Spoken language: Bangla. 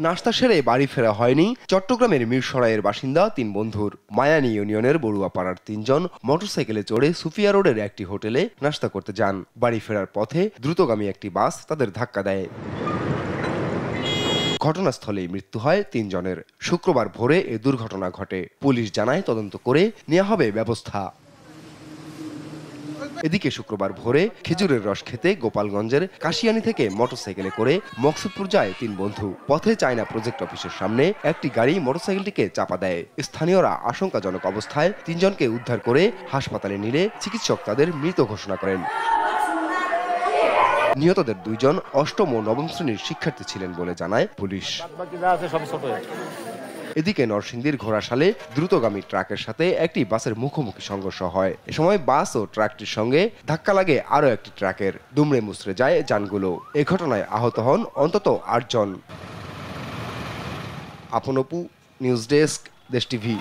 নাস্তা সেরে বাড়ি ফেরা হয়নি চট্টগ্রামের মিরসরাইয়ের বাসিন্দা ৩ বন্ধুর। মায়ানী ইউনিয়নের বড়ুয়াপাড়ার ৩ জন মোটরসাইকেলে চড়ে সুফিয়া রোডের একটি হোটেলে নাস্তা করতে যান। বাড়ি ফেরার পথে দ্রুতগামী একটি বাস তাদের ধাক্কা দেয়। ঘটনাস্থলেই মৃত্যু হয় ৩ জনের। শুক্রবার ভোরে এ দুর্ঘটনা ঘটে। পুলিশ জানায় তদন্ত করে নেওয়া হবে ব্যবস্থা। এদিকে শুক্রবার ভোরে খেজুরের রস খেতে গোপালগঞ্জের কাশিয়ানী থেকে মোটরসাইকেলে করে মকসুদপুর যায় ৩ বন্ধু। পথে চায়না প্রজেক্ট অফিসের সামনে একটি গাড়ি মোটরসাইকেলটিকে চাপা দেয়। স্থানীয়রা আশঙ্কাজনক অবস্থায় ৩ জনকে উদ্ধার করে হাসপাতালে নিলে চিকিৎসক তাদের মৃত ঘোষণা করেন। নিহতদের ২ জন অষ্টম ও নবম শ্রেণীর শিক্ষার্থী ছিলেন বলে জানায় পুলিশ। এদিকে নরসিংদীর ঘোড়াশালে দ্রুতগামী ট্রাকের সাথে একটি বাসের মুখোমুখি সংঘর্ষ হয়। এ সময় বাস ও ট্রাকটির সঙ্গে ধাক্কা লাগে আরও একটি ট্রাকের। দুমড়ে মুচড়ে যায় যানগুলো। এ ঘটনায় আহত হন অন্তত ৮ জন। আপন অপু, নিউজ ডেস্ক, দেশ টিভি।